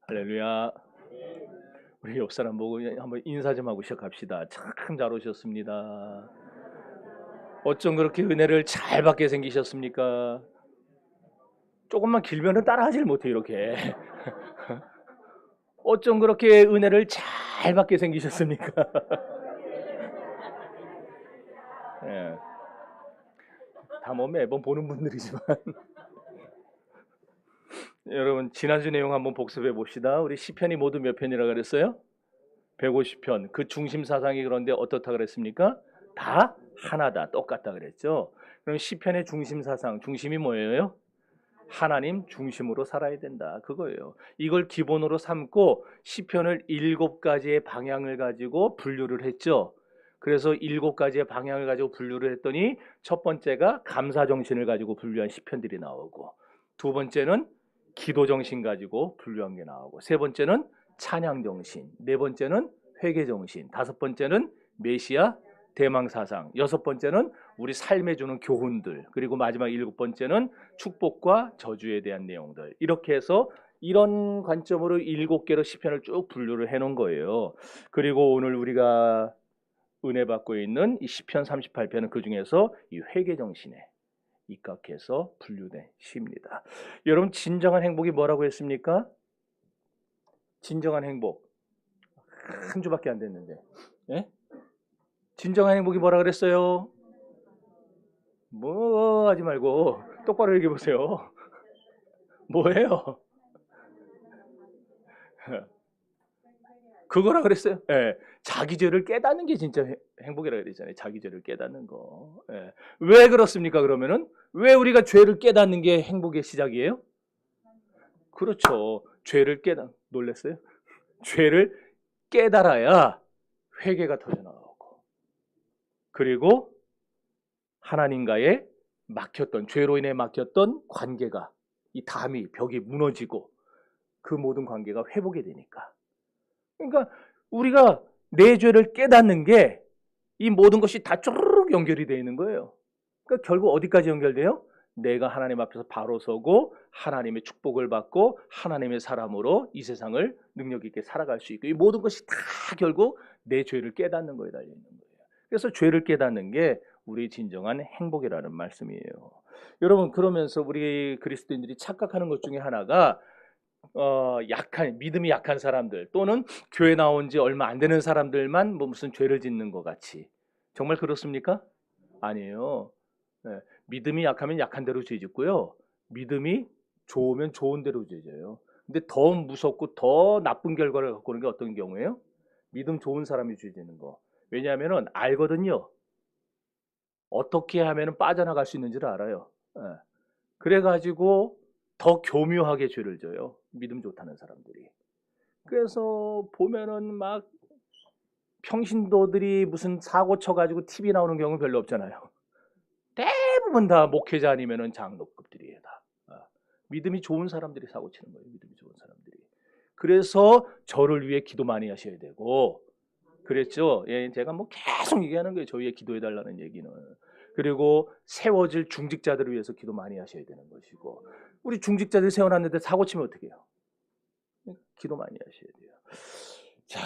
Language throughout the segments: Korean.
할렐루야. 우리 옆 사람 보고 한번 인사 좀 하고 시작합시다. 참 잘 오셨습니다. 어쩜 그렇게 은혜를 잘 받게 생기셨습니까? 조금만 길면은 따라하질 못해 이렇게. 어쩜 그렇게 은혜를 잘 받게 생기셨습니까? 예. 다 뭐 매번 보는 분들이지만 여러분 지난주 내용 한번 복습해 봅시다. 우리 시편이 모두 몇 편이라 그랬어요? 150편. 그 중심 사상이 그런데 어떻다 그랬습니까? 다 하나다, 똑같다 그랬죠. 그럼 시편의 중심 사상, 중심이 뭐예요? 하나님 중심으로 살아야 된다. 그거예요. 이걸 기본으로 삼고 시편을 7가지의 방향을 가지고 분류를 했죠. 그래서 7가지의 방향을 가지고 분류를 했더니 첫 번째가 감사 정신을 가지고 분류한 시편들이 나오고, 두 번째는 기도 정신 가지고 분류한 게 나오고, 세 번째는 찬양 정신, 네 번째는 회개 정신, 다섯 번째는 메시아 대망 사상, 여섯 번째는 우리 삶에 주는 교훈들, 그리고 마지막 7번째는 축복과 저주에 대한 내용들. 이렇게 해서 이런 관점으로 7개로 시편을 쭉 분류를 해 놓은 거예요. 그리고 오늘 우리가 은혜 받고 있는 이 시편 38편은 그 중에서 이 회개 정신에 입각해서 분류된 시입니다. 여러분 진정한 행복이 뭐라고 했습니까? 진정한 행복 한 주밖에 안 됐는데, 예? 진정한 행복이 뭐라 그랬어요? 뭐 하지 말고 똑바로 얘기해 보세요. 뭐예요? 그거라 그랬어요. 예. 자기 죄를 깨닫는 게 진짜 행복이라고 그랬잖아요. 자기 죄를 깨닫는 거. 예. 왜 그렇습니까? 그러면은 왜 우리가 죄를 깨닫는 게 행복의 시작이에요? 그렇죠. 죄를 놀랬어요? 죄를 깨달아야 회개가 터져나오고, 그리고 하나님과의 막혔던, 죄로 인해 막혔던 관계가, 이 담이, 벽이 무너지고 그 모든 관계가 회복이 되니까. 그러니까 우리가 내 죄를 깨닫는 게 이 모든 것이 다 쭈르륵 연결이 되어 있는 거예요. 그러니까 결국 어디까지 연결돼요? 내가 하나님 앞에서 바로 서고 하나님의 축복을 받고 하나님의 사람으로 이 세상을 능력 있게 살아갈 수 있고, 이 모든 것이 다 결국 내 죄를 깨닫는 거에 달려 있는 거예요. 그래서 죄를 깨닫는 게 우리 진정한 행복이라는 말씀이에요. 여러분, 그러면서 우리 그리스도인들이 착각하는 것 중에 하나가 믿음이 약한 사람들, 또는 교회 나온 지 얼마 안 되는 사람들만 뭐 무슨 죄를 짓는 것 같이. 정말 그렇습니까? 아니에요. 예, 믿음이 약하면 약한 대로 죄 짓고요. 믿음이 좋으면 좋은 대로 죄 져요. 근데 더 무섭고 더 나쁜 결과를 갖고 오는 게 어떤 경우예요? 믿음 좋은 사람이 죄 짓는 거. 왜냐하면 알거든요. 어떻게 하면 빠져나갈 수 있는지를 알아요. 예. 그래가지고 더 교묘하게 죄를 져요. 믿음 좋다는 사람들이. 그래서 보면은 막 평신도들이 무슨 사고 쳐가지고 TV 나오는 경우 별로 없잖아요. 대부분 다 목회자 아니면은 장로급들이에요. 다. 믿음이 좋은 사람들이 사고 치는 거예요. 믿음이 좋은 사람들이. 그래서 저를 위해 기도 많이 하셔야 되고, 그랬죠. 예, 제가 뭐 계속 얘기하는 거예요. 저희의 기도해달라는 얘기는. 그리고 세워질 중직자들을 위해서 기도 많이 하셔야 되는 것이고, 우리 중직자들 세워놨는데 사고 치면 어떻게 해요? 기도 많이 하셔야 돼요. 자,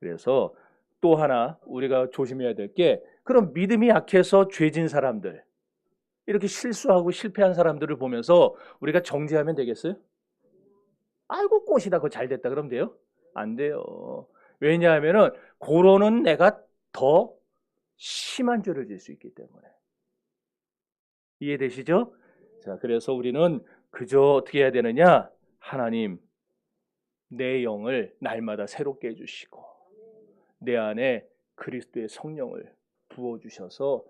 그래서 또 하나 우리가 조심해야 될 게, 그럼 믿음이 약해서 죄진 사람들, 이렇게 실수하고 실패한 사람들을 보면서 우리가 정죄하면 되겠어요? 아이고 꽃이다, 그거 잘 됐다 그러면 돼요? 안 돼요. 왜냐하면은 고로는 내가 더 심한 죄를 질 수 있기 때문에. 이해되시죠? 자, 그래서 우리는 그저 어떻게 해야 되느냐? 하나님, 내 영을 날마다 새롭게 해주시고 내 안에 그리스도의 성령을 부어주셔서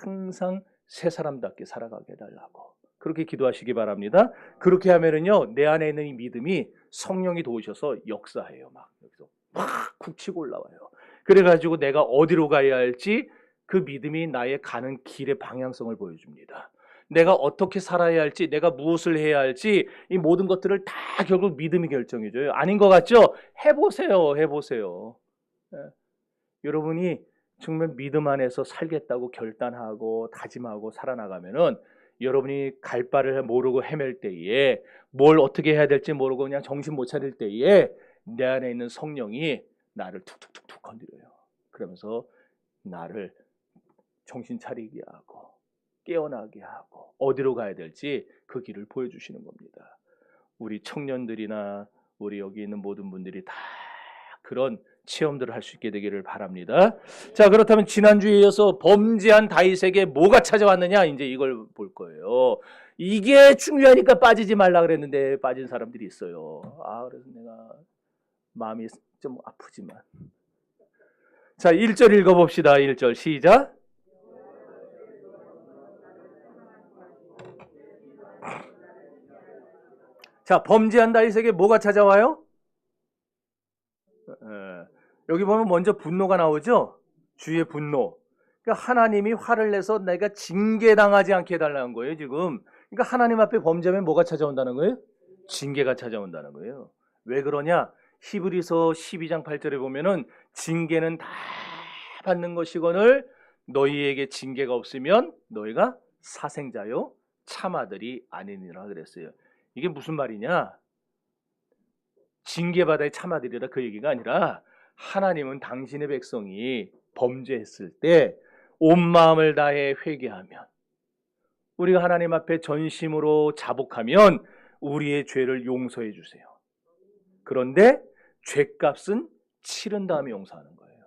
항상 새 사람답게 살아가게 해달라고, 그렇게 기도하시기 바랍니다. 그렇게 하면은요, 내 안에 있는 이 믿음이 성령이 도우셔서 역사해요. 막 여기서 막 쿡치고 올라와요. 그래가지고 내가 어디로 가야 할지 그 믿음이 나의 가는 길의 방향성을 보여줍니다. 내가 어떻게 살아야 할지, 내가 무엇을 해야 할지, 이 모든 것들을 다 결국 믿음이 결정해줘요. 아닌 것 같죠? 해보세요. 해보세요. 예. 여러분이 정말 믿음 안에서 살겠다고 결단하고 다짐하고 살아나가면은 여러분이 갈 바를 모르고 헤맬 때에, 뭘 어떻게 해야 될지 모르고 그냥 정신 못 차릴 때에 내 안에 있는 성령이 나를 툭툭툭툭 건드려요. 그러면서 나를 정신 차리게 하고 깨어나게 하고 어디로 가야 될지 그 길을 보여주시는 겁니다. 우리 청년들이나 우리 여기 있는 모든 분들이 다 그런 체험들을 할 수 있게 되기를 바랍니다. 자, 그렇다면 지난주에 이어서 범죄한 다윗에게 뭐가 찾아왔느냐, 이제 이걸 볼 거예요. 이게 중요하니까 빠지지 말라 그랬는데 빠진 사람들이 있어요. 그래서 내가 마음이 좀 아프지만. 자, 1절 읽어봅시다. 1절 시작. 자, 범죄한 다윗에게 뭐가 찾아와요? 여기 보면 먼저 분노가 나오죠. 주의 분노. 그러니까 하나님이 화를 내서 내가 징계당하지 않게 해달라는 거예요, 지금. 그러니까 하나님 앞에 범죄하면 뭐가 찾아온다는 거예요? 징계가 찾아온다는 거예요. 왜 그러냐? 히브리서 12장 8절에 보면은 징계는 다 받는 것이거늘 너희에게 징계가 없으면 너희가 사생자요 참아들이 아니니라 그랬어요. 이게 무슨 말이냐? 징계받아야 참아들이라 그 얘기가 아니라, 하나님은 당신의 백성이 범죄했을 때 온 마음을 다해 회개하면, 우리가 하나님 앞에 전심으로 자복하면 우리의 죄를 용서해 주세요. 그런데 죄값은 치른 다음에 용서하는 거예요.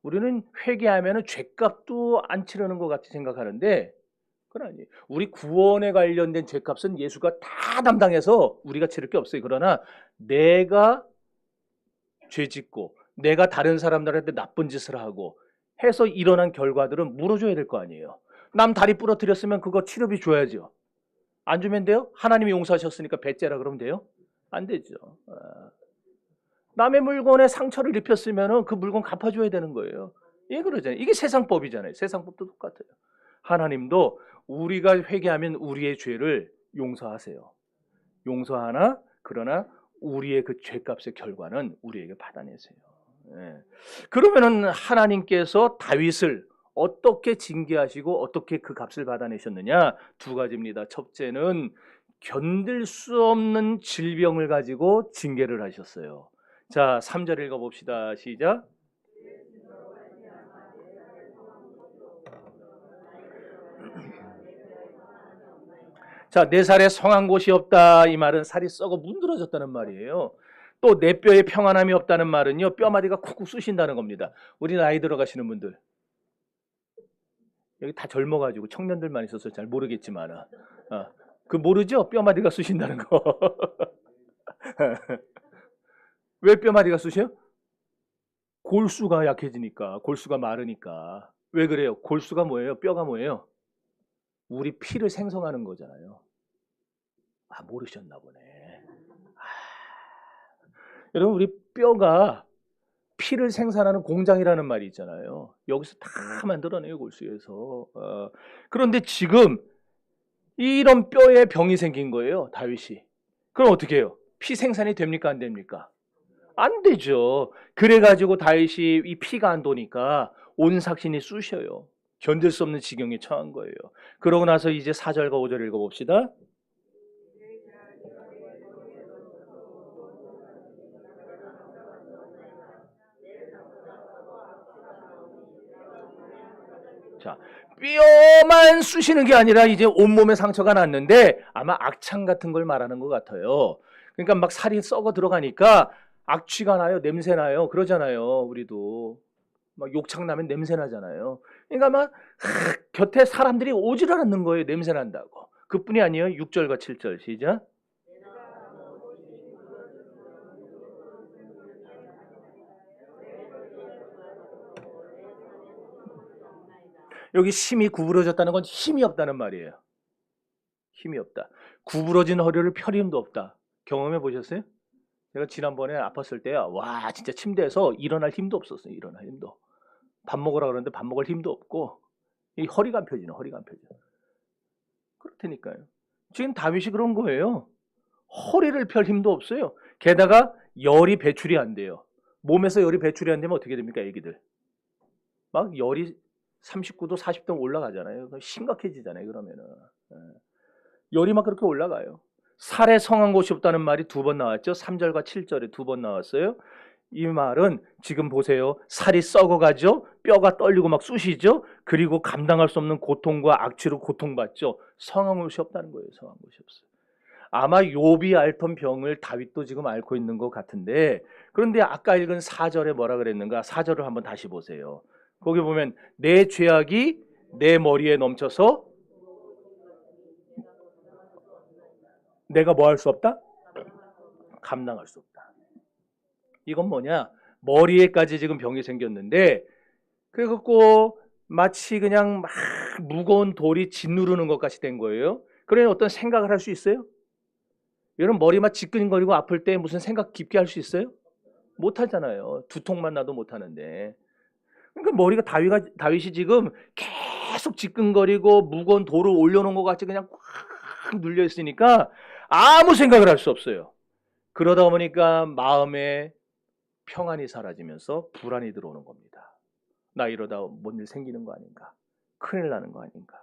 우리는 회개하면 죄값도 안 치르는 것 같이 생각하는데 그건 아니에요. 우리 구원에 관련된 죄값은 예수가 다 담당해서 우리가 치를 게 없어요. 그러나 내가 죄짓고 내가 다른 사람들한테 나쁜 짓을 하고 해서 일어난 결과들은 물어줘야 될 거 아니에요. 남 다리 부러뜨렸으면 그거 치료비 줘야죠. 안 주면 돼요? 하나님이 용서하셨으니까 배째라 그러면 돼요? 안 되죠. 남의 물건에 상처를 입혔으면 그 물건 갚아줘야 되는 거예요. 예, 그러잖아요. 이게 세상법이잖아요. 세상법도 똑같아요. 하나님도 우리가 회개하면 우리의 죄를 용서하세요. 용서하나, 그러나 우리의 그 죄값의 결과는 우리에게 받아내세요. 예. 그러면은 하나님께서 다윗을 어떻게 징계하시고 어떻게 그 값을 받아내셨느냐? 두 가지입니다. 첫째는 견딜 수 없는 질병을 가지고 징계를 하셨어요. 자, 3절 읽어봅시다. 시작. 자, 내 살에 성한 곳이 없다. 이 말은 살이 썩어 문드러졌다는 말이에요. 또 내 뼈에 평안함이 없다는 말은요, 뼈마디가 쿡쿡 쑤신다는 겁니다. 우리 나이 들어가시는 분들, 여기 다 젊어가지고 청년들만 있어서 잘 모르겠지만, 그 모르죠? 뼈마디가 쑤신다는 거. 왜 뼈마디가 쑤셔요? 골수가 약해지니까, 골수가 마르니까. 왜 그래요? 골수가 뭐예요? 뼈가 뭐예요? 우리 피를 생성하는 거잖아요. 모르셨나 보네. 여러분, 우리 뼈가 피를 생산하는 공장이라는 말이 있잖아요. 여기서 다 만들어내요, 골수에서. 그런데 지금 이런 뼈에 병이 생긴 거예요, 다윗이. 그럼 어떻게 해요? 피 생산이 됩니까, 안 됩니까? 안 되죠. 그래가지고 다윗이 이 피가 안 도니까 온 삭신이 쑤셔요. 견딜 수 없는 지경에 처한 거예요. 그러고 나서 이제 4절과 5절 읽어봅시다. 자, 뼈만 쑤시는 게 아니라 이제 온몸에 상처가 났는데 아마 악창 같은 걸 말하는 것 같아요. 그러니까 막 살이 썩어 들어가니까 악취가 나요, 냄새 나요, 그러잖아요. 우리도 막 욕창 나면 냄새 나잖아요. 그러니까 막 곁에 사람들이 오질 않는 거예요, 냄새 난다고. 그뿐이 아니에요. 6절과 7절 시작. 여기 심이 구부러졌다는 건 힘이 없다는 말이에요. 힘이 없다. 구부러진 허리를 펼 힘도 없다. 경험해 보셨어요? 제가 지난번에 아팠을 때야, 와, 진짜 침대에서 일어날 힘도 없었어요. 일어날 힘도. 밥 먹으라 그러는데 밥 먹을 힘도 없고, 이 허리가 안 펴지네, 허리가 안 펴져. 그렇다니까요. 지금 다윗이 그런 거예요. 허리를 펼 힘도 없어요. 게다가 열이 배출이 안 돼요. 몸에서 열이 배출이 안 되면 어떻게 됩니까, 애기들? 막 열이 39도 40도 올라가잖아요. 심각해지잖아요. 그러면은 열이 막 그렇게 올라가요. 살에 성한 곳이 없다는 말이 2번 나왔죠. 3절과 7절에 2번 나왔어요. 이 말은 지금 보세요. 살이 썩어가죠. 뼈가 떨리고 막 쑤시죠. 그리고 감당할 수 없는 고통과 악취로 고통받죠. 성한 곳이 없다는 거예요. 성한 곳이 없어요. 아마 욥이 앓던 병을 다윗도 지금 앓고 있는 것 같은데, 그런데 아까 읽은 4절에 뭐라 그랬는가? 4절을 한번 다시 보세요. 거기 보면 내 죄악이 내 머리에 넘쳐서 내가 뭐 할 수 없다? 감당할 수 없다. 이건 뭐냐? 머리에까지 지금 병이 생겼는데, 그래갖고 마치 그냥 막 무거운 돌이 짓누르는 것 같이 된 거예요. 그러니 어떤 생각을 할 수 있어요? 여러분 머리만 지끈거리고 아플 때 무슨 생각 깊게 할 수 있어요? 못 하잖아요. 두통만 나도 못 하는데. 그러니까 머리가 다윗이 지금 계속 지끈거리고 무거운 돌을 올려놓은 것 같이 그냥 꽉 눌려 있으니까 아무 생각을 할 수 없어요. 그러다 보니까 마음에 평안이 사라지면서 불안이 들어오는 겁니다. 나 이러다 뭔 일 생기는 거 아닌가? 큰일 나는 거 아닌가?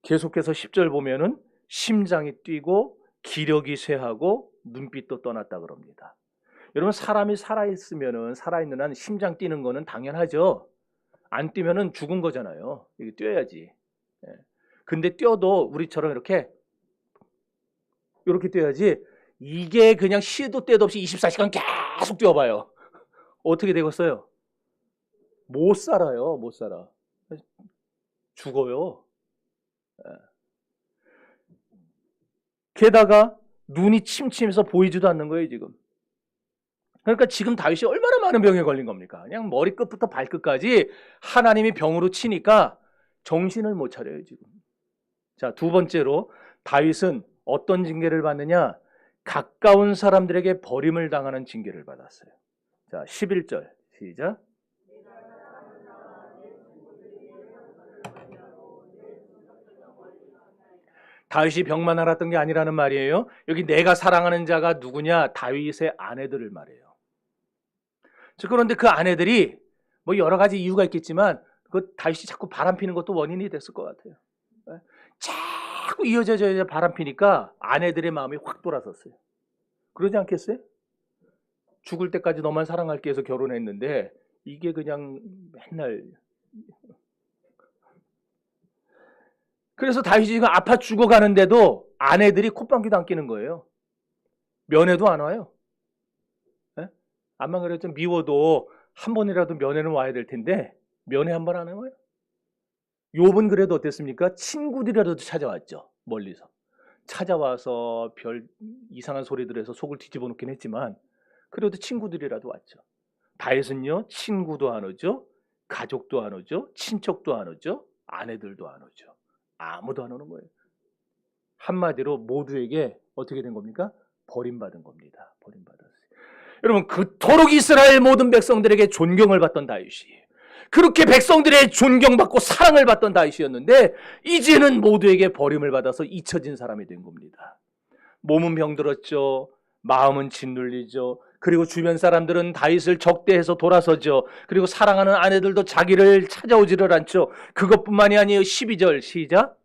계속해서 10절 보면은 심장이 뛰고 기력이 쇠하고 눈빛도 떠났다 그럽니다. 여러분 사람이 살아있으면은 살아있는 한 심장 뛰는 거는 당연하죠. 안 뛰면은 죽은 거잖아요. 이게 뛰어야지. 근데 뛰어도 우리처럼 이렇게 뛰어야지. 이게 그냥 시도 때도 없이 24시간 계속 뛰어봐요. 어떻게 되겠어요? 못 살아요. 못 살아. 죽어요. 게다가 눈이 침침해서 보이지도 않는 거예요 지금. 그러니까 지금 다윗이 얼마나 많은 병에 걸린 겁니까? 그냥 머리끝부터 발끝까지 하나님이 병으로 치니까 정신을 못 차려요 지금. 자, 2번째로 다윗은 어떤 징계를 받느냐? 가까운 사람들에게 버림을 당하는 징계를 받았어요. 자, 11절 시작. 다윗이 병만 앓았던 게 아니라는 말이에요. 여기 내가 사랑하는 자가 누구냐? 다윗의 아내들을 말해요. 그런데 그 아내들이 뭐 여러 가지 이유가 있겠지만 그 다윗이 자꾸 바람피는 것도 원인이 됐을 것 같아요. 자꾸 이어져 바람피니까 아내들의 마음이 확 돌아섰어요. 그러지 않겠어요? 죽을 때까지 너만 사랑할게 해서 결혼했는데 이게 그냥 맨날. 그래서 다윗이 지금 아파 죽어가는데도 아내들이 콧방귀도 안 끼는 거예요. 면회도 안 와요. 암만 그래도 미워도 한 번이라도 면회는 와야 될 텐데 면회 한 번 안 와요. 욥은 그래도 어땠습니까? 친구들이라도 찾아왔죠. 멀리서. 찾아와서 별 이상한 소리들에서 속을 뒤집어 놓긴 했지만 그래도 친구들이라도 왔죠. 다윗은요, 친구도 안 오죠. 가족도 안 오죠. 친척도 안 오죠. 아내들도 안 오죠. 아무도 안 오는 거예요. 한마디로 모두에게 어떻게 된 겁니까? 버림받은 겁니다. 버림받았어요. 여러분 그토록 이스라엘 모든 백성들에게 존경을 받던 다윗이, 그렇게 백성들의 존경받고 사랑을 받던 다윗이었는데 이제는 모두에게 버림을 받아서 잊혀진 사람이 된 겁니다. 몸은 병들었죠. 마음은 짓눌리죠. 그리고 주변 사람들은 다윗을 적대해서 돌아서죠. 그리고 사랑하는 아내들도 자기를 찾아오지를 않죠. 그것뿐만이 아니에요. 12절 시작.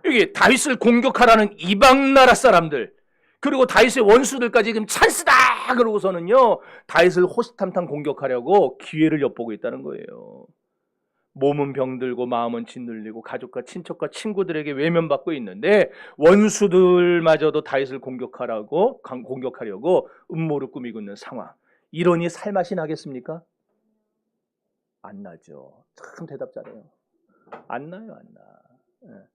여기 다윗을 공격하라는 이방 나라 사람들, 그리고 다윗의 원수들까지 지금 찬스다 그러고서는요 다윗을 호시탐탐 공격하려고 기회를 엿보고 있다는 거예요. 몸은 병들고 마음은 짓눌리고 가족과 친척과 친구들에게 외면받고 있는데 원수들마저도 다윗을 공격하려고 음모를 꾸미고 있는 상황. 이러니 살맛이 나겠습니까? 안 나죠. 참 대답 잘해요. 안 나요, 안 나.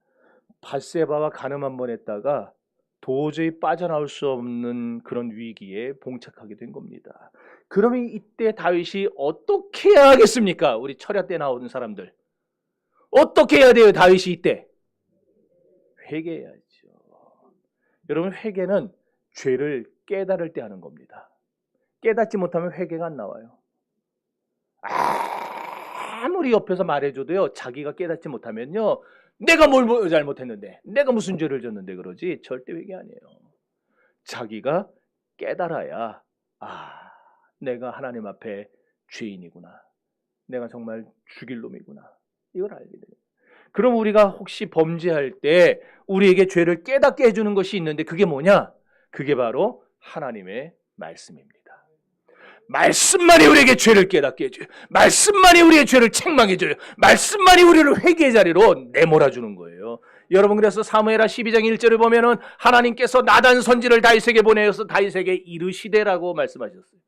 밧세바와 간음 한번 했다가 도저히 빠져나올 수 없는 그런 위기에 봉착하게 된 겁니다. 그러면 이때 다윗이 어떻게 해야 하겠습니까? 우리 철야 때 나오는 사람들 어떻게 해야 돼요? 다윗이 이때 회개해야죠. 여러분 회개는 죄를 깨달을 때 하는 겁니다. 깨닫지 못하면 회개가 안 나와요. 아무리 옆에서 말해줘도요 자기가 깨닫지 못하면요 내가 뭘 잘못했는데, 내가 무슨 죄를 졌는데 그러지 절대 회개 아니에요. 자기가 깨달아야 내가 하나님 앞에 죄인이구나. 내가 정말 죽일 놈이구나. 이걸 알게 돼요. 그럼 우리가 혹시 범죄할 때 우리에게 죄를 깨닫게 해주는 것이 있는데 그게 뭐냐? 그게 바로 하나님의 말씀입니다. 말씀만이 우리에게 죄를 깨닫게 해줘요. 말씀만이 우리의 죄를 책망해줘요. 말씀만이 우리를 회개의 자리로 내몰아주는 거예요. 여러분, 그래서 사무엘하 12장 1절에 보면은 하나님께서 나단 선지를 다윗에게 보내어서 다윗에게 이르시되라고 말씀하셨어요.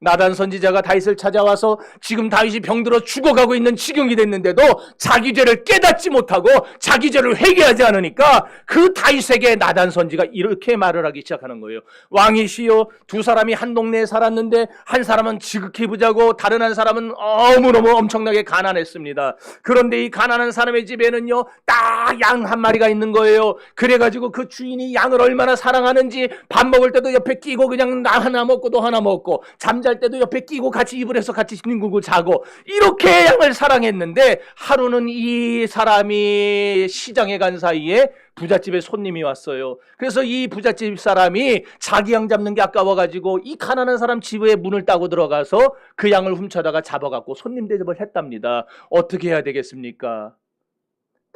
나단 선지자가 다윗을 찾아와서 지금 다윗이 병들어 죽어가고 있는 지경이 됐는데도 자기 죄를 깨닫지 못하고 자기 죄를 회개하지 않으니까 그 다윗에게 나단 선지가 이렇게 말을 하기 시작하는 거예요. 왕이시여, 두 사람이 한 동네에 살았는데 한 사람은 지극히 부자고 다른 한 사람은 너무너무 엄청나게 가난했습니다. 그런데 이 가난한 사람의 집에는요 딱 양 한 마리가 있는 거예요. 그래가지고 그 주인이 양을 얼마나 사랑하는지 밥 먹을 때도 옆에 끼고 그냥 나 하나 먹고 너 하나 먹고 잠잘 때도 옆에 끼고 같이 이불 에서 같이 뒹굴고 자고 이렇게 양을 사랑했는데 하루는 이 사람이 시장에 간 사이에 부잣집에 손님이 왔어요. 그래서 이 부잣집 사람이 자기 양 잡는 게 아까워가지고 이 가난한 사람 집에 문을 따고 들어가서 그 양을 훔쳐다가 잡아갖고 손님 대접을 했답니다. 어떻게 해야 되겠습니까?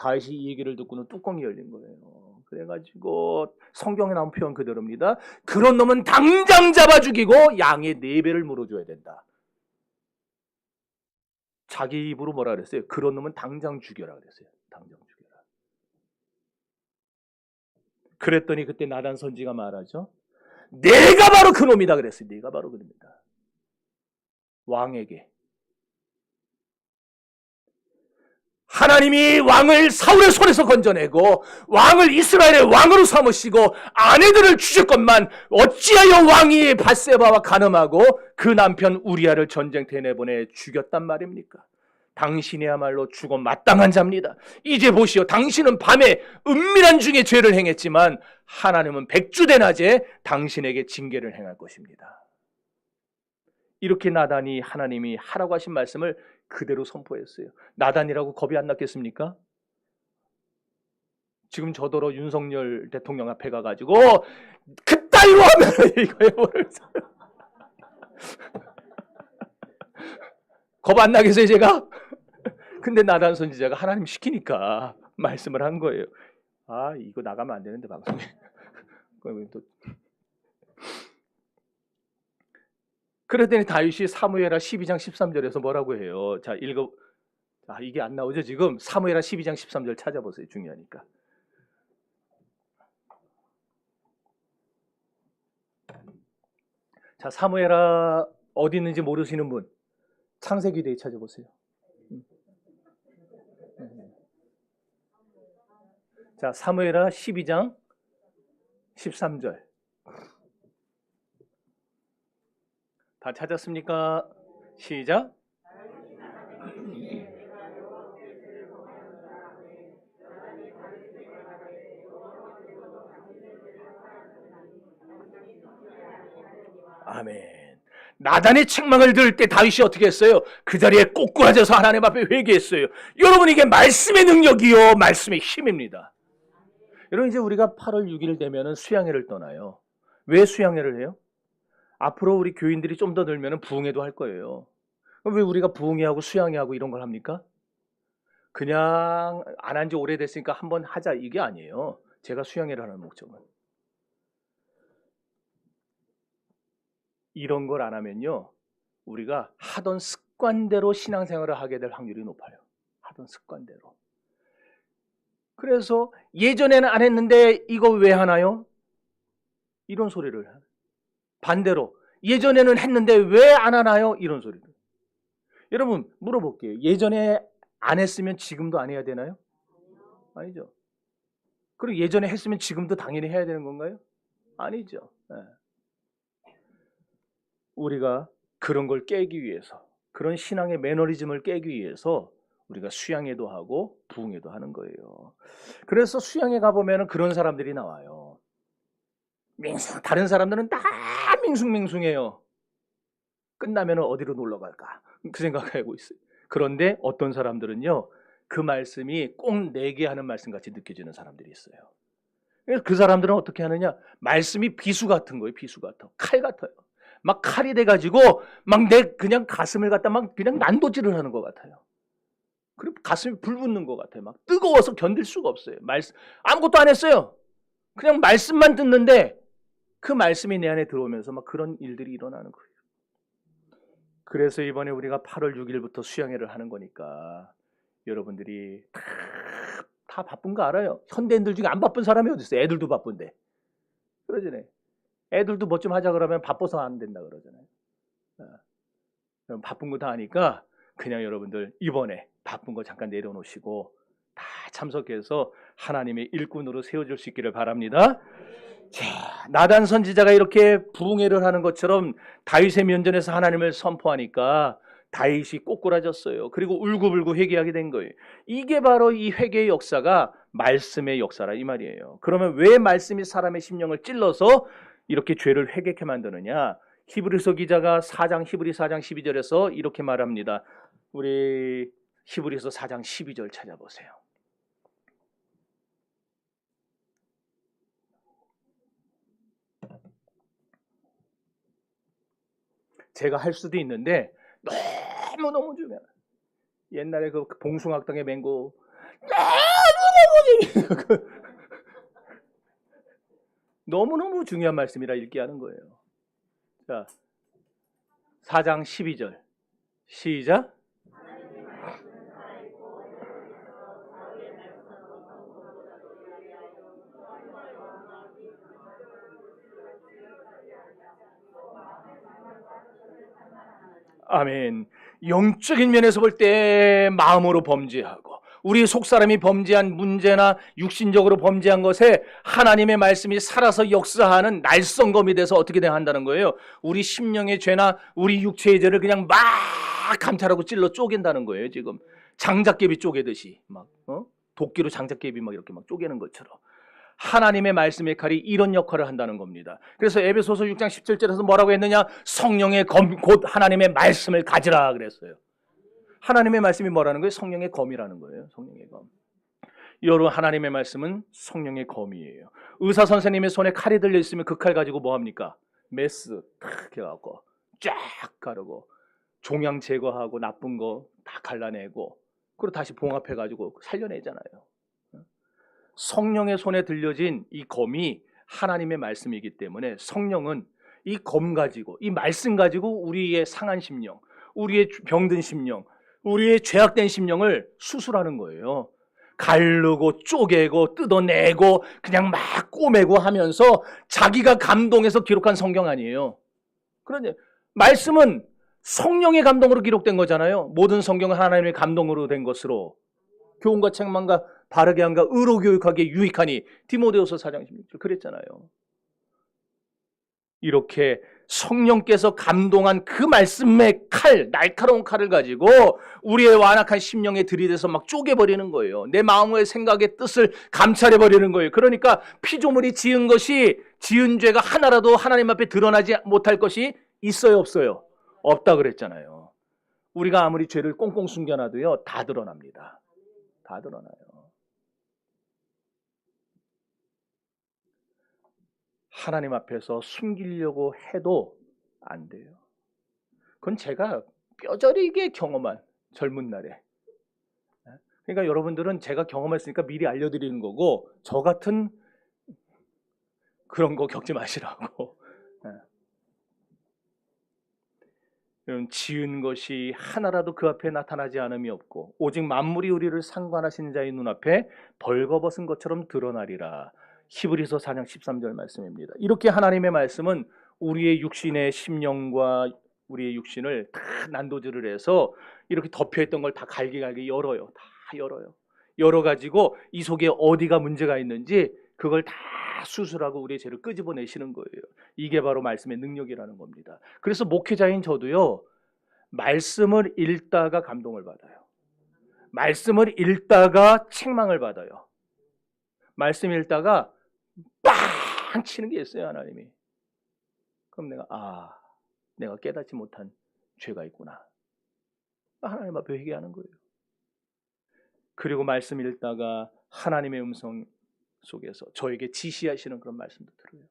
다윗이 이 얘기를 듣고는 뚜껑이 열린 거예요. 그래가지고 성경에 나온 표현 그대로입니다. 그런 놈은 당장 잡아 죽이고 양의 4배를 물어줘야 된다. 자기 입으로 뭐라 그랬어요? 그런 놈은 당장 죽여라 그랬어요. 당장 죽여라. 그랬더니 그때 나단 선지가 말하죠. 내가 바로 그 놈이다 그랬어요. 내가 바로 그놈이다. 왕에게. 하나님이 왕을 사울의 손에서 건져내고 왕을 이스라엘의 왕으로 삼으시고 아내들을 주셨건만 어찌하여 왕이 밧세바와 간음하고 그 남편 우리아를 전쟁터에 내보내 죽였단 말입니까? 당신이야말로 죽어 마땅한 자입니다. 이제 보시오. 당신은 밤에 은밀한 중에 죄를 행했지만 하나님은 백주대낮에 당신에게 징계를 행할 것입니다. 이렇게 나단이 하나님이 하라고 하신 말씀을 그대로 선포했어요. 나단이라고 겁이 안 났겠습니까? 지금 저더러 윤석열 대통령 앞에 가가지고 그따위로 하면 이거에 겁 안 나겠어요 제가? 근데 나단 선지자가 하나님 시키니까 말씀을 한 거예요. 이거 나가면 안 되는데 방송에. 그랬더니 다윗이 사무엘하 12장 13절에서 뭐라고 해요? 자, 이게 안 나오죠 지금? 사무엘하 12장 13절 찾아보세요. 중요하니까. 자, 사무엘하 어디 있는지 모르시는 분 창세기대에 찾아보세요. 자, 사무엘하 12장 13절. 다 찾았습니까? 시작. 아멘. 나단의 책망을 들을 때 다윗이 어떻게 했어요? 그 자리에 꼬꾸라져서 하나님 앞에 회개했어요. 여러분, 이게 말씀의 능력이요 말씀의 힘입니다. 여러분, 이제 우리가 8월 6일 되면 수양회를 떠나요. 왜 수양회를 해요? 앞으로 우리 교인들이 좀 더 늘면 부흥회도 할 거예요. 그럼 왜 우리가 부흥회하고 수양회하고 이런 걸 합니까? 그냥 안 한 지 오래됐으니까 한번 하자 이게 아니에요. 제가 수양회를 하는 목적은. 이런 걸 안 하면요. 우리가 하던 습관대로 신앙생활을 하게 될 확률이 높아요. 하던 습관대로. 그래서 예전에는 안 했는데 이거 왜 하나요? 이런 소리를 해요. 반대로 예전에는 했는데 왜 안 하나요? 이런 소리를. 여러분 물어볼게요. 예전에 안 했으면 지금도 안 해야 되나요? 아니죠. 그리고 예전에 했으면 지금도 당연히 해야 되는 건가요? 아니죠. 네. 우리가 그런 걸 깨기 위해서, 그런 신앙의 매너리즘을 깨기 위해서 우리가 수양회도 하고 부흥회도 하는 거예요. 그래서 수양회 가보면 그런 사람들이 나와요. 다른 사람들은 다 맹숭맹숭해요. 끝나면 어디로 놀러 갈까? 그 생각하고 있어요. 그런데 어떤 사람들은요, 그 말씀이 꼭 내게 하는 말씀 같이 느껴지는 사람들이 있어요. 그래서 그 사람들은 어떻게 하느냐? 말씀이 비수 같은 거예요. 비수 같아. 칼 같아요. 막 칼이 돼가지고 막 내 그냥 가슴을 갖다 막 그냥 난도질을 하는 것 같아요. 그리고 가슴이 불붙는 것 같아요. 막 뜨거워서 견딜 수가 없어요. 말씀 아무것도 안 했어요. 그냥 말씀만 듣는데 그 말씀이 내 안에 들어오면서 막 그런 일들이 일어나는 거예요. 그래서 이번에 우리가 8월 6일부터 수양회를 하는 거니까 여러분들이 다 바쁜 거 알아요. 현대인들 중에 안 바쁜 사람이 어디 있어요? 애들도 바쁜데. 그러잖아요. 애들도 뭐 좀 하자 그러면 바빠서 안 된다 그러잖아요. 바쁜 거 다 아니까 그냥 여러분들 이번에 바쁜 거 잠깐 내려놓으시고 다 참석해서 하나님의 일꾼으로 세워줄 수 있기를 바랍니다. 자, 나단 선지자가 이렇게 부흥회를 하는 것처럼 다윗의 면전에서 하나님을 선포하니까 다윗이 꼬꾸라졌어요. 그리고 울고불고 회개하게 된 거예요. 이게 바로 이 회개의 역사가 말씀의 역사라 이 말이에요. 그러면 왜 말씀이 사람의 심령을 찔러서 이렇게 죄를 회개케 만드느냐? 히브리서 기자가 히브리 4장 12절에서 이렇게 말합니다. 우리 히브리서 4장 12절 찾아보세요. 제가 할 수도 있는데 너무너무 중요해요. 옛날에 그 봉숭아학당에 맹고 너무너무 중요한 말씀이라 읽게 하는 거예요. 자, 4장 12절 시작. 아멘. 영적인 면에서 볼 때 마음으로 범죄하고 우리 속사람이 범죄한 문제나 육신적으로 범죄한 것에 하나님의 말씀이 살아서 역사하는 날성검이 돼서 어떻게 한다는 거예요? 우리 심령의 죄나 우리 육체의 죄를 그냥 막 감찰하고 찔러 쪼갠다는 거예요. 지금 장작개비 쪼개듯이 막 도끼로 장작개비 막 이렇게 막 쪼개는 것처럼 하나님의 말씀의 칼이 이런 역할을 한다는 겁니다. 그래서 에베소서 6장 17절에서 뭐라고 했느냐? 성령의 검, 곧 하나님의 말씀을 가지라 그랬어요. 하나님의 말씀이 뭐라는 거예요? 성령의 검이라는 거예요. 성령의 검. 여러분, 하나님의 말씀은 성령의 검이에요. 의사 선생님의 손에 칼이 들려 있으면 그 칼 가지고 뭐 합니까? 메스 탁 해갖고 쫙 가르고 종양 제거하고 나쁜 거 다 갈라내고 그리고 다시 봉합해가지고 살려내잖아요. 성령의 손에 들려진 이 검이 하나님의 말씀이기 때문에 성령은 이 검 가지고 이 말씀 가지고 우리의 상한 심령, 우리의 병든 심령, 우리의 죄악된 심령을 수술하는 거예요. 가르고 쪼개고 뜯어내고 그냥 막 꼬매고 하면서 자기가 감동해서 기록한 성경 아니에요. 그런데 말씀은 성령의 감동으로 기록된 거잖아요. 모든 성경은 하나님의 감동으로 된 것으로 교훈과 책망과 바르게 함과 의로 교육하기에 유익하니 디모데후서 4장 16절 그랬잖아요. 이렇게 성령께서 감동한 그 말씀의 칼, 날카로운 칼을 가지고 우리의 완악한 심령에 들이대서 막 쪼개버리는 거예요. 내 마음의 생각의 뜻을 감찰해버리는 거예요. 그러니까 피조물이 지은 죄가 하나라도 하나님 앞에 드러나지 못할 것이 있어요, 없어요? 없다 그랬잖아요. 우리가 아무리 죄를 꽁꽁 숨겨놔도요, 다 드러납니다. 다 드러나요. 하나님 앞에서 숨기려고 해도 안 돼요. 그건 제가 뼈저리게 경험한 젊은 날에. 그러니까 여러분들은 제가 경험했으니까 미리 알려드리는 거고 저 같은 그런 거 겪지 마시라고. 지은 것이 하나라도 그 앞에 나타나지 않음이 없고 오직 만물이 우리를 상관하신 자의 눈앞에 벌거벗은 것처럼 드러나리라. 히브리서 4장 13절 말씀입니다. 이렇게 하나님의 말씀은 우리의 육신의 심령과 우리의 육신을 다 난도질을 해서 이렇게 덮여있던 걸 다 갈기갈기 열어요. 다 열어요. 열어가지고 이 속에 어디가 문제가 있는지 그걸 다 수술하고 우리의 죄를 끄집어내시는 거예요. 이게 바로 말씀의 능력이라는 겁니다. 그래서 목회자인 저도요, 말씀을 읽다가 감동을 받아요. 말씀을 읽다가 책망을 받아요. 말씀 읽다가 빵 치는 게 있어요, 하나님이. 그럼 내가 깨닫지 못한 죄가 있구나. 하나님 앞에 회개하는 거예요. 그리고 말씀 읽다가 하나님의 음성 속에서 저에게 지시하시는 그런 말씀도 들어요.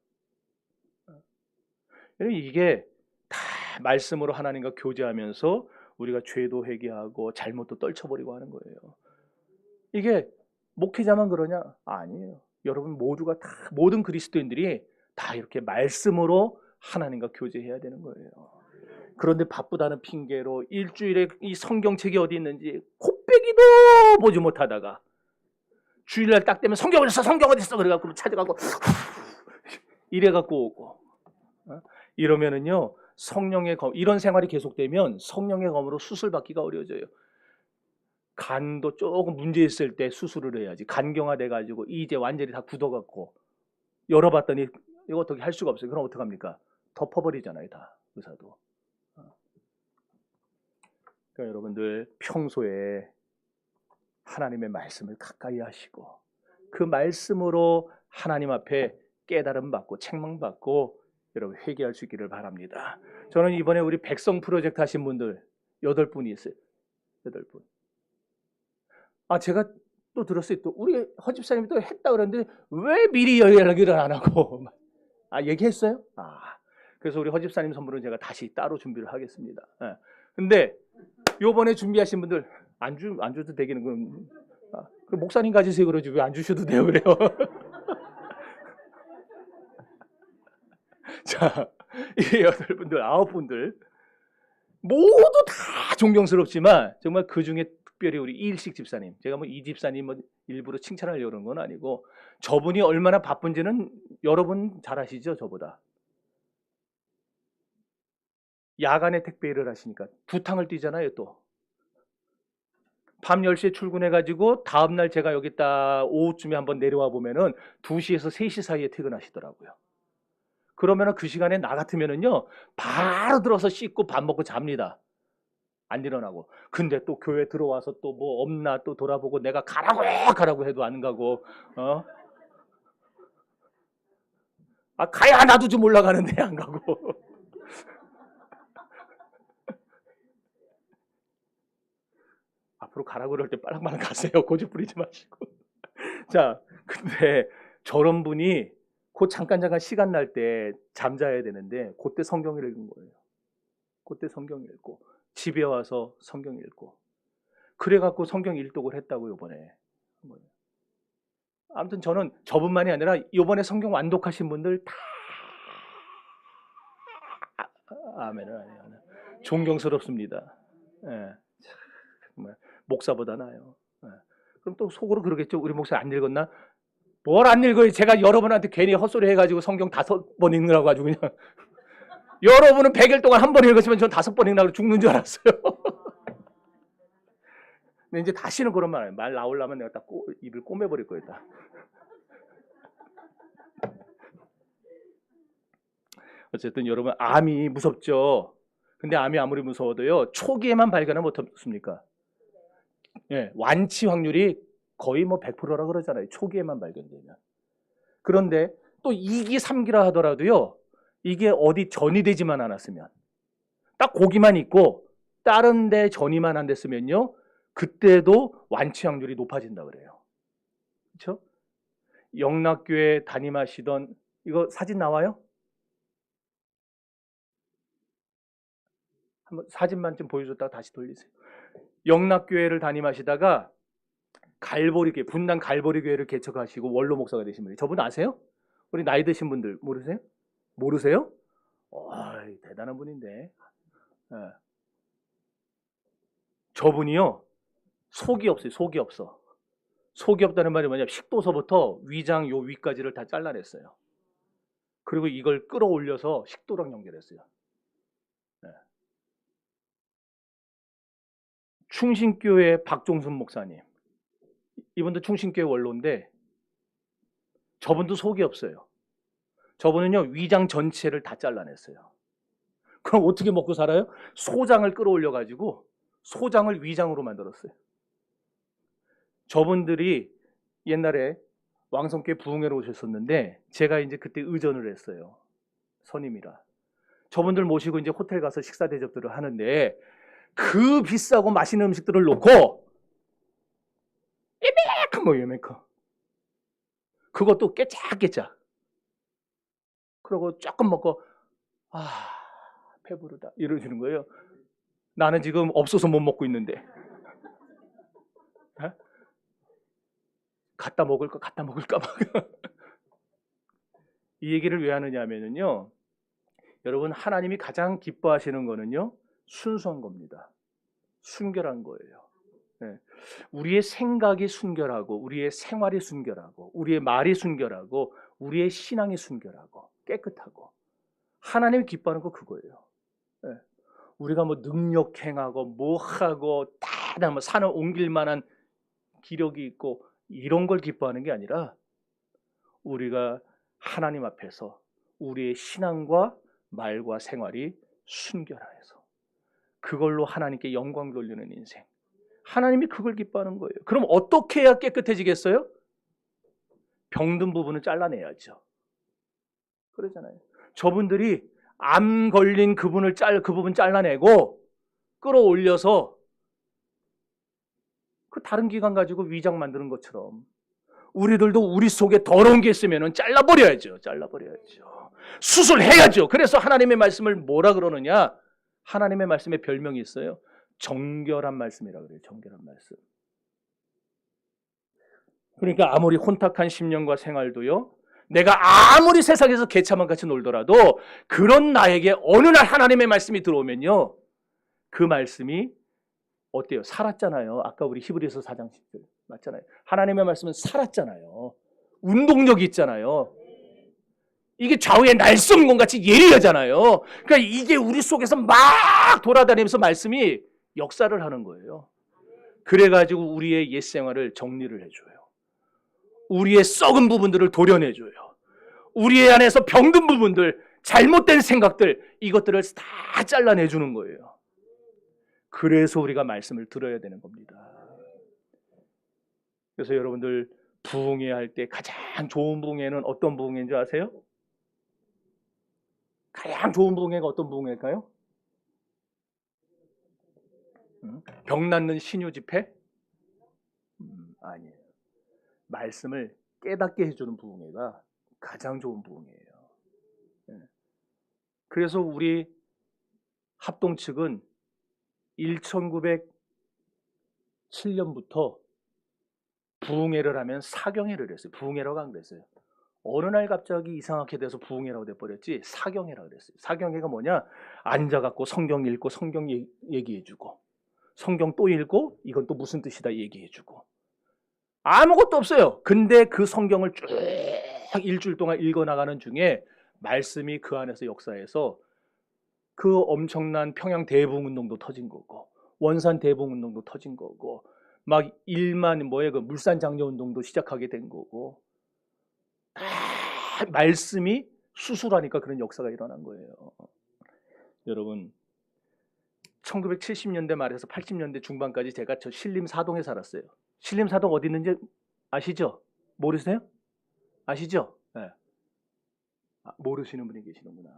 이게 다 말씀으로 하나님과 교제하면서 우리가 죄도 회개하고 잘못도 떨쳐버리고 하는 거예요. 이게 목회자만 그러냐? 아니에요. 여러분 모두가 다, 모든 그리스도인들이 다 이렇게 말씀으로 하나님과 교제해야 되는 거예요. 그런데 바쁘다는 핑계로 일주일에 이 성경책이 어디 있는지 코빼기도 보지 못하다가 주일날 딱 되면 성경 어디 있어? 성경 어디 있어? 그래갖고 찾아가고 이래갖고 오고 이러면은요 성령의 검 이런 생활이 계속되면 성령의 검으로 수술받기가 어려워져요. 간도 조금 문제 있을 때 수술을 해야지. 간경화돼 가지고 이제 완전히 다 굳어갖고 열어봤더니 이거 어떻게 할 수가 없어요. 그럼 어떡합니까? 덮어버리잖아요, 다 의사도. 그러니까 여러분들 평소에 하나님의 말씀을 가까이 하시고 그 말씀으로 하나님 앞에 깨달음 받고 책망받고 여러분 회개할 수 있기를 바랍니다. 저는 이번에 우리 백성 프로젝트 하신 분들 8분이 있어요. 8분. 제가 또 들었어요. 또 우리 허집사님이 또 했다 그러는데 왜 미리 연락을 안 하고 얘기했어요? 그래서 우리 허집사님 선물은 제가 다시 따로 준비를 하겠습니다. 근데 요번에 준비하신 분들 안 줘도 되기는 그럼 그 목사님 가지세요 그러지 왜 안 주셔도 돼요 그래요. 자, 이 8분들 9분들 모두 다 존경스럽지만 정말 그 중에 특별히 우리 이일식 집사님, 제가 이 집사님 일부러 칭찬하려고 그런 건 아니고 저분이 얼마나 바쁜지는 여러분 잘 아시죠? 저보다. 야간에 택배 일을 하시니까 두 탕을 뛰잖아요. 또 밤 10시에 출근해가지고 다음날 제가 여기 딱 오후쯤에 한번 내려와 보면은 2시에서 3시 사이에 퇴근하시더라고요. 그러면은 그 시간에 나 같으면은요 바로 들어서 씻고 밥 먹고 잡니다. 안 일어나고. 근데 또 교회 들어와서 또 뭐 없나 또 돌아보고 내가 가라고 해도 안 가고 가야 나도 좀 올라가는데 안 가고. 앞으로 가라고 그럴 때 빨랑빨랑 가세요. 고집 부리지 마시고. 자, 근데 저런 분이 그 잠깐 시간 날 때 잠자야 되는데 그때 성경을 읽은 거예요. 그때 성경 읽고 집에 와서 성경 읽고 그래갖고 성경 일독을 했다고 요번에. 아무튼 저는 저분만이 아니라 요번에 성경 완독하신 분들 다 아멘을 하네요. 존경스럽습니다. 예, 정말 목사보다 나아요. 예. 그럼 또 속으로 그러겠죠. 우리 목사 안 읽었나? 뭘 안 읽어요? 제가 여러분한테 괜히 헛소리 해가지고 성경 5번 읽느라고 아주 그냥 여러분은 100일 동안 한 번 읽었으면 전 5번 읽느라고 죽는 줄 알았어요. 근데 이제 다시는 그런 말 나오려면 내가 딱 입을 꼬매버릴 거였다. 어쨌든 여러분 암이 무섭죠. 근데 암이 아무리 무서워도요 초기에만 발견하면 어떻습니까? 예, 완치 확률이 거의 100%라 그러잖아요. 초기에만 발견되면. 그런데 또 2기, 3기라 하더라도요 이게 어디 전이되지만 않았으면 딱 거기만 있고 다른 데 전이만 안 됐으면요 그때도 완치 확률이 높아진다 그래요. 그렇죠? 영락교회 담임하시던 이거 사진 나와요? 한번 사진만 좀 보여줬다가 다시 돌리세요. 영락교회를 담임하시다가 갈보리교회, 분당 갈보리교회를 개척하시고 원로 목사가 되신 분이 저분 아세요? 우리 나이 드신 분들 모르세요? 모르세요? 대단한 분인데. 네. 저분이요 속이 없어요. 속이 없어. 속이 없다는 말이 뭐냐면 식도서부터 위장 요 위까지를 다 잘라냈어요. 그리고 이걸 끌어올려서 식도랑 연결했어요. 네. 충신교회 박종순 목사님. 이분도 충신교회 원로인데 저분도 속이 없어요. 저분은요 위장 전체를 다 잘라냈어요. 그럼 어떻게 먹고 살아요? 소장을 끌어올려가지고 소장을 위장으로 만들었어요. 저분들이 옛날에 왕성교회 부흥회로 오셨었는데 제가 이제 그때 의전을 했어요. 선임이라. 저분들 모시고 이제 호텔 가서 식사 대접들을 하는데 그 비싸고 맛있는 음식들을 놓고 예매큼. 그것도 깨짝깨짝. 그러고 조금 먹고 배부르다 이러시는 거예요. 나는 지금 없어서 못 먹고 있는데. 에? 갖다 먹을까 막. 이 얘기를 왜 하느냐면요. 여러분, 하나님이 가장 기뻐하시는 거는요, 순수한 겁니다. 순결한 거예요. 네. 우리의 생각이 순결하고, 우리의 생활이 순결하고, 우리의 말이 순결하고, 우리의 신앙이 순결하고, 깨끗하고. 하나님이 기뻐하는 거 그거예요. 네. 우리가 뭐 능력행하고, 뭐하고, 다 뭐 산을 옮길 만한 기력이 있고, 이런 걸 기뻐하는 게 아니라, 우리가 하나님 앞에서 우리의 신앙과 말과 생활이 순결하여서 그걸로 하나님께 영광 돌리는 인생. 하나님이 그걸 기뻐하는 거예요. 그럼 어떻게 해야 깨끗해지겠어요? 병든 부분은 잘라내야죠. 그러잖아요. 저분들이 암 걸린 그 부분 잘라내고 끌어올려서 그 다른 기관 가지고 위장 만드는 것처럼 우리들도 우리 속에 더러운 게 있으면 잘라버려야죠. 수술해야죠. 그래서 하나님의 말씀을 뭐라 그러느냐? 하나님의 말씀에 별명이 있어요. 정결한 말씀이라고 그래요. 정결한 말씀. 그러니까 아무리 혼탁한 심령과 생활도요, 내가 아무리 세상에서 개차만 같이 놀더라도 그런 나에게 어느 날 하나님의 말씀이 들어오면요, 그 말씀이 어때요? 살았잖아요. 아까 우리 히브리서 4장 10절 맞잖아요. 하나님의 말씀은 살았잖아요. 운동력이 있잖아요. 이게 좌우에 날쌘 것 같이 예리하잖아요. 그러니까 이게 우리 속에서 막 돌아다니면서 말씀이 역사를 하는 거예요. 그래가지고 우리의 옛 생활을 정리를 해줘요. 우리의 썩은 부분들을 도려내줘요. 우리의 안에서 병든 부분들, 잘못된 생각들, 이것들을 다 잘라내주는 거예요. 그래서 우리가 말씀을 들어야 되는 겁니다. 그래서 여러분들 부흥회 할 때 가장 좋은 부흥회는 어떤 부흥회인 줄 아세요? 가장 좋은 부흥회가 어떤 부흥회일까요? 병 낫는 신유 집회? 아니에요. 말씀을 깨닫게 해주는 부흥회가 가장 좋은 부흥회예요. 그래서 우리 합동 측은 1907년부터 부흥회를 하면 사경회를 했어요. 부흥회라고 안 그랬어요. 어느 날 갑자기 이상하게 돼서 부흥회라고 돼버렸지 사경회라고 그랬어요. 사경회가 뭐냐? 앉아갖고 성경 읽고 성경 얘기해주고 성경 또 읽고 이건 또 무슨 뜻이다 얘기해주고 아무것도 없어요. 근데 그 성경을 쭉 일주일 동안 읽어나가는 중에 말씀이 그 안에서 역사해서 그 엄청난 평양 대붕운동도 터진 거고 원산 대붕운동도 터진 거고 막 그 물산 장려운동도 시작하게 된 거고 말씀이 수술하니까 그런 역사가 일어난 거예요. 여러분 1970년대 말에서 80년대 중반까지 제가 저 신림사동에 살았어요. 신림사동 어디 있는지 아시죠? 모르세요? 아시죠? 네. 모르시는 분이 계시는구나.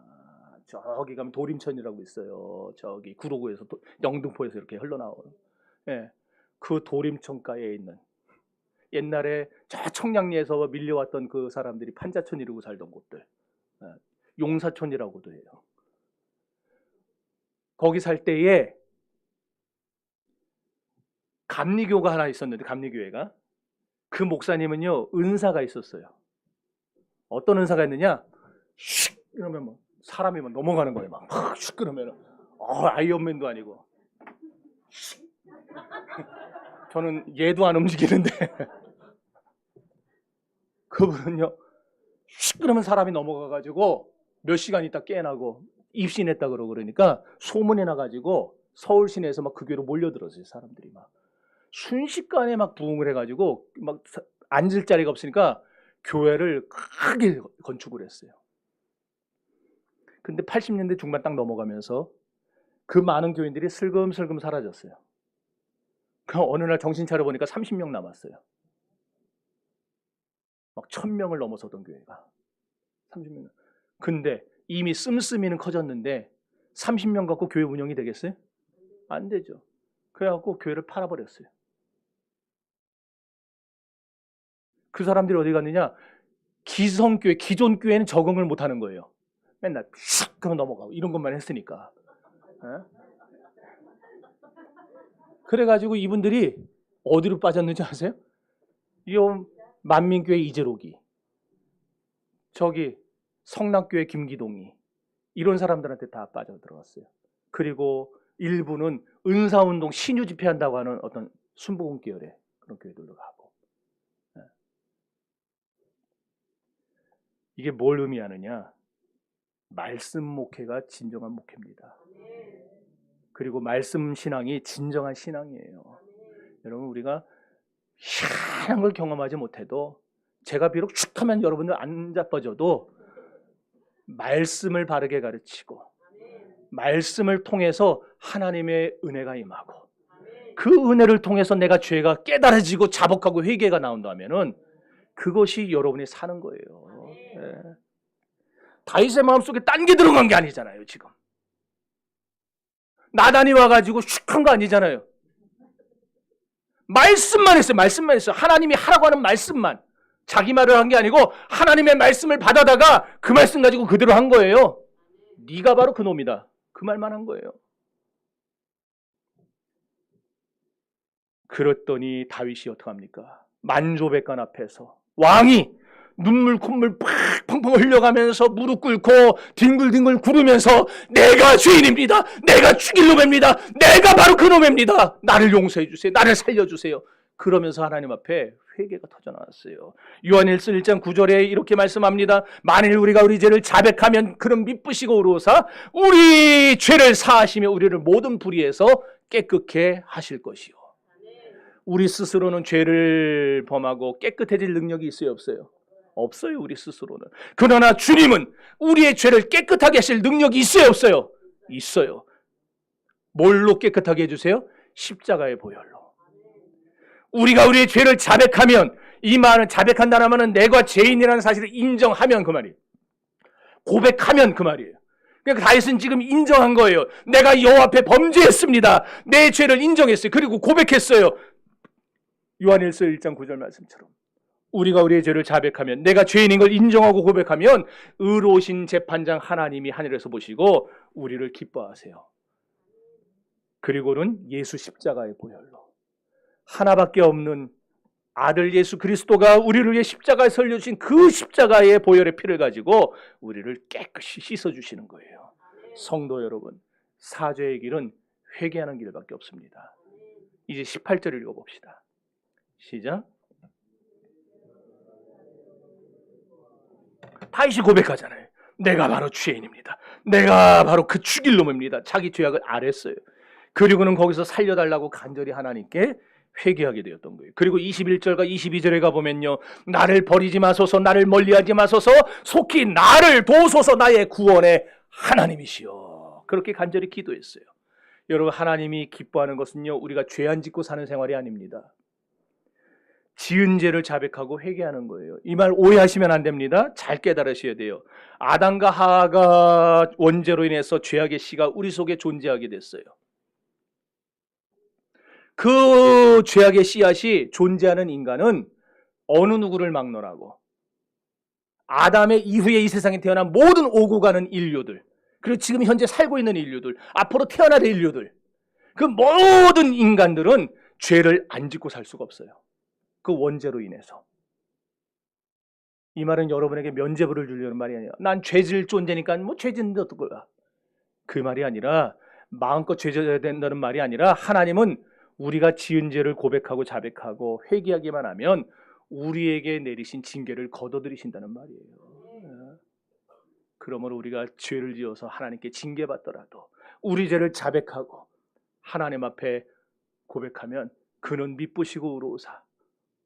저기 가면 도림천이라고 있어요. 저기 구로구에서 영등포에서 이렇게 흘러나오는. 네. 그 도림천가에 있는 옛날에 저 청량리에서 밀려왔던 그 사람들이 판자촌 이루고 살던 곳들. 용사촌이라고도 해요. 거기 살 때에 감리교가 하나 있었는데 감리교회가 그 목사님은요 은사가 있었어요. 어떤 은사가 있느냐? 슉 이러면 뭐 사람이 막 넘어가는 거예요. 막슉 그러면 아이언맨도 아니고 저는 얘도 안 움직이는데 그분은요 슉 그러면 사람이 넘어가가지고 몇 시간 있다 깨어나고 입신했다 그러니까 소문이 나가지고 서울 시내에서 막 그 교회로 몰려들었어요. 사람들이 막 순식간에 막 부흥을 해가지고 막 앉을 자리가 없으니까 교회를 크게 건축을 했어요. 근데 80년대 중반 딱 넘어가면서 그 많은 교인들이 슬금슬금 사라졌어요. 그럼 어느 날 정신 차려보니까 30명 남았어요. 막 1000명을 넘어서던 교회가 30명. 근데 이미 씀씀이는 커졌는데 30명 갖고 교회 운영이 되겠어요? 안 되죠. 그래갖고 교회를 팔아버렸어요. 그 사람들이 어디 갔느냐? 기성교회, 기존 교회는 적응을 못하는 거예요. 맨날 샥 그러면 넘어가고 이런 것만 했으니까. 그래가지고 이분들이 어디로 빠졌는지 아세요? 이 만민교회 이재록이, 저기 성남교회 김기동이, 이런 사람들한테 다 빠져들어갔어요. 그리고 일부는 은사운동 신유 집회한다고 하는 어떤 순복음 계열의 그런 교회들로 가고. 이게 뭘 의미하느냐? 말씀 목회가 진정한 목회입니다. 그리고 말씀 신앙이 진정한 신앙이에요. 여러분, 우리가 희한한 걸 경험하지 못해도, 제가 비록 축 하면 여러분들 안 자빠져도 말씀을 바르게 가르치고 말씀을 통해서 하나님의 은혜가 임하고 그 은혜를 통해서 내가 죄가 깨달아지고 자복하고 회개가 나온다면은 그것이 여러분이 사는 거예요. 네. 다윗의 마음속에 딴 게 들어간 게 아니잖아요. 지금 나단이 와가지고 슉한 거 아니잖아요. 말씀만 했어요. 말씀만 했어요. 하나님이 하라고 하는 말씀만. 자기 말을 한 게 아니고 하나님의 말씀을 받아다가 그 말씀 가지고 그대로 한 거예요. 네가 바로 그 놈이다. 그 말만 한 거예요. 그랬더니 다윗이 어떡합니까? 만조백관 앞에서 왕이 눈물 콧물 팡팡 흘려가면서 무릎 꿇고 뒹굴뒹굴 구르면서 내가 죄인입니다. 내가 죽일 놈입니다. 내가 바로 그 놈입니다. 나를 용서해 주세요. 나를 살려주세요. 그러면서 하나님 앞에 회개가 터져나왔어요. 요한일서 1장 9절에 이렇게 말씀합니다. 만일 우리가 우리 죄를 자백하면 그는 미쁘시고 의로우사 우리 죄를 사하시며 우리를 모든 불의에서 깨끗게 하실 것이요. 우리 스스로는 죄를 범하고 깨끗해질 능력이 있어요, 없어요? 없어요, 우리 스스로는. 그러나 주님은 우리의 죄를 깨끗하게 하실 능력이 있어요, 없어요? 있어요. 뭘로 깨끗하게 해주세요? 십자가의 보혈로. 우리가 우리의 죄를 자백하면, 이 말은 자백한다는 말은 내가 죄인이라는 사실을 인정하면 그 말이에요. 고백하면 그 말이에요. 그러니까 다윗은 지금 인정한 거예요. 내가 여호와 앞에 범죄했습니다. 내 죄를 인정했어요. 그리고 고백했어요. 요한일서 1장 9절 말씀처럼 우리가 우리의 죄를 자백하면, 내가 죄인인 걸 인정하고 고백하면 의로우신 재판장 하나님이 하늘에서 보시고 우리를 기뻐하세요. 그리고는 예수 십자가의 보혈로, 하나밖에 없는 아들 예수 그리스도가 우리를 위해 십자가에 설려주신 그 십자가의 보혈의 피를 가지고 우리를 깨끗이 씻어주시는 거예요. 성도 여러분, 사죄의 길은 회개하는 길밖에 없습니다. 이제 18절 읽어봅시다. 시작. 다윗이 고백하잖아요. 내가 바로 죄인입니다. 내가 바로 그 죽일 놈입니다. 자기 죄악을 알았어요. 그리고는 거기서 살려달라고 간절히 하나님께 회개하게 되었던 거예요. 그리고 21절과 22절에 가보면요, 나를 버리지 마소서, 나를 멀리하지 마소서, 속히 나를 도우소서, 나의 구원의 하나님이시여. 그렇게 간절히 기도했어요. 여러분, 하나님이 기뻐하는 것은요, 우리가 죄 안 짓고 사는 생활이 아닙니다. 지은 죄를 자백하고 회개하는 거예요. 이 말 오해하시면 안 됩니다. 잘 깨달으셔야 돼요. 아담과 하와가 원죄로 인해서 죄악의 씨가 우리 속에 존재하게 됐어요. 그 죄악의 씨앗이 존재하는 인간은 어느 누구를 막론하고 아담의 이후에 이 세상에 태어난 모든 오고 가는 인류들, 그리고 지금 현재 살고 있는 인류들, 앞으로 태어날 인류들, 그 모든 인간들은 죄를 안 짓고 살 수가 없어요. 그 원죄로 인해서. 이 말은 여러분에게 면죄부를 주려는 말이 아니에요. 난 죄질 존재니까 뭐 죄짓는데 어떡거야. 그 말이 아니라, 마음껏 죄져야 된다는 말이 아니라, 하나님은 우리가 지은 죄를 고백하고 자백하고 회개하기만 하면 우리에게 내리신 징계를 거둬들이신다는 말이에요. 그러므로 우리가 죄를 지어서 하나님께 징계받더라도 우리 죄를 자백하고 하나님 앞에 고백하면 그는 미쁘시고 의로우사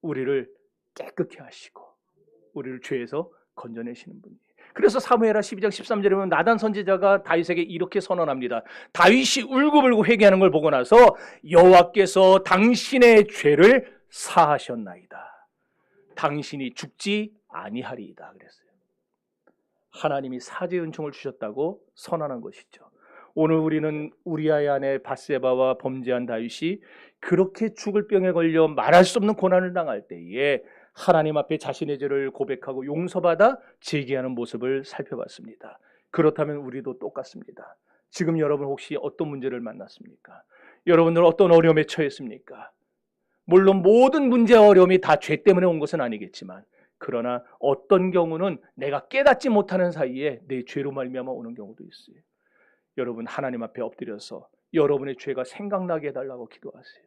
우리를 깨끗게 하시고 우리를 죄에서 건져내시는 분이에요. 그래서 사무엘하 12장 13절에 보면 나단 선지자가 다윗에게 이렇게 선언합니다. 다윗이 울고불고 회개하는 걸 보고 나서 여호와께서 당신의 죄를 사하셨나이다. 당신이 죽지 아니하리이다 그랬어요. 하나님이 사죄의 은총을 주셨다고 선언한 것이죠. 오늘 우리는 우리아의 아내 밧세바와 범죄한 다윗이 그렇게 죽을 병에 걸려 말할 수 없는 고난을 당할 때에 하나님 앞에 자신의 죄를 고백하고 용서받아 재기하는 모습을 살펴봤습니다. 그렇다면 우리도 똑같습니다. 지금 여러분 혹시 어떤 문제를 만났습니까? 여러분들 어떤 어려움에 처했습니까? 물론 모든 문제와 어려움이 다 죄 때문에 온 것은 아니겠지만, 그러나 어떤 경우는 내가 깨닫지 못하는 사이에 내 죄로 말미암아 오는 경우도 있어요. 여러분 하나님 앞에 엎드려서 여러분의 죄가 생각나게 해달라고 기도하세요.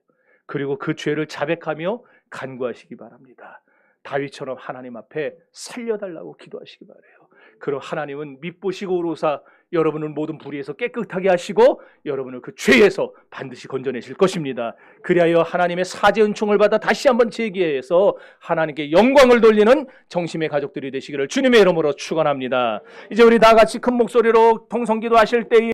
그리고 그 죄를 자백하며 간구하시기 바랍니다. 다윗처럼 하나님 앞에 살려달라고 기도하시기 바라요. 그럼 하나님은 밉보시고 우로사 여러분을 모든 불의에서 깨끗하게 하시고 여러분을 그 죄에서 반드시 건져내실 것입니다. 그리하여 하나님의 사죄 은총을 받아 다시 한번 재기해서 하나님께 영광을 돌리는 정심의 가족들이 되시기를 주님의 이름으로 축원합니다. 이제 우리 다 같이 큰 목소리로 통성기도 하실 때에